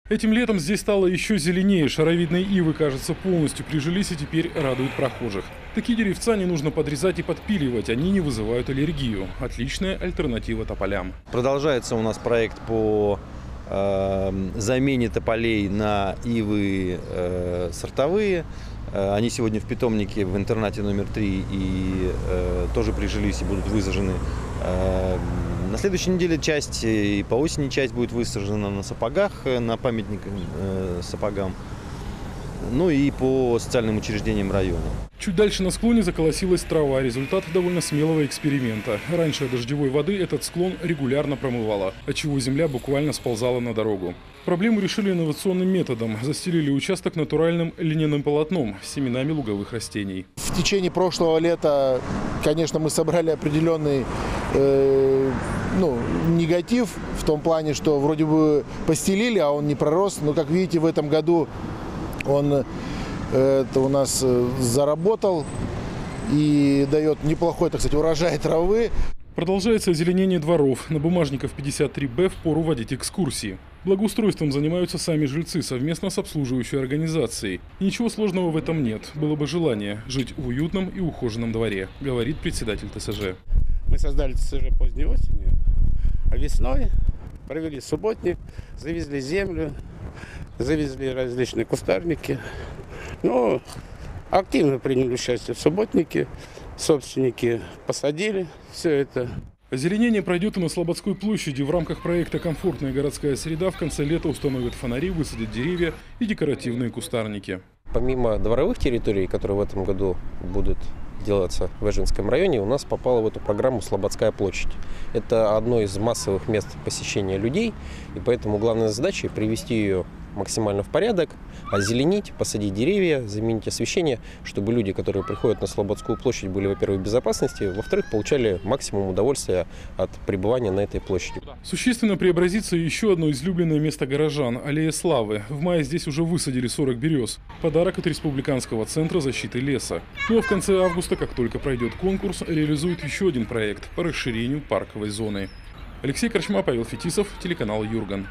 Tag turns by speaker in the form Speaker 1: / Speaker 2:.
Speaker 1: Этим летом здесь стало еще зеленее. Шаровидные ивы, кажется, полностью прижились и теперь радуют прохожих. Такие деревца не нужно подрезать и подпиливать, они не вызывают аллергию. Отличная альтернатива тополям.
Speaker 2: Продолжается у нас проект по замене тополей на ивы сортовые. Они сегодня в питомнике в интернате номер 3 и тоже прижились и будут высажены. На следующей неделе часть и по осени часть будет высажена на сапогах, на памятник сапогам, ну и по социальным учреждениям района.
Speaker 1: Чуть дальше на склоне заколосилась трава. Результат довольно смелого эксперимента. Раньше от дождевой воды этот склон регулярно промывало, отчего земля буквально сползала на дорогу. Проблему решили инновационным методом. Застелили участок натуральным льняным полотном с семенами луговых растений.
Speaker 3: В течение прошлого лета, конечно, мы собрали определенный негатив в том плане, что вроде бы постелили, а он не пророс. Но, как видите, в этом году он у нас заработал и дает неплохой, так сказать, урожай травы.
Speaker 1: Продолжается озеленение дворов. На Бумажников 53Б впору водить экскурсии. Благоустройством занимаются сами жильцы совместно с обслуживающей организацией. И ничего сложного в этом нет. Было бы желание жить в уютном и ухоженном дворе, говорит председатель ТСЖ.
Speaker 4: Мы создали ТСЖ поздней осенью, а весной провели субботник, завезли землю, завезли различные кустарники. Ну, активно приняли участие в субботнике, собственники посадили все это.
Speaker 1: Озеленение пройдет и на Слободской площади. В рамках проекта «Комфортная городская среда» в конце лета установят фонари, высадят деревья и декоративные кустарники.
Speaker 5: Помимо дворовых территорий, которые в этом году будут делаться в Эжинском районе, у нас попала в эту программу Слободская площадь. Это одно из массовых мест посещения людей, и поэтому главная задача – привести ее максимально в порядок, озеленить, посадить деревья, заменить освещение, чтобы люди, которые приходят на Слободскую площадь, были, во-первых, в безопасности, во-вторых, получали максимум удовольствия от пребывания на этой площади.
Speaker 1: Существенно преобразится еще одно излюбленное место горожан – Аллея Славы. В мае здесь уже высадили 40 берез. Подарок от Республиканского центра защиты леса. Ну а в конце августа, как только пройдет конкурс, реализуют еще один проект по расширению парковой зоны. Алексей Корчма, Павел Фетисов, телеканал Юрган.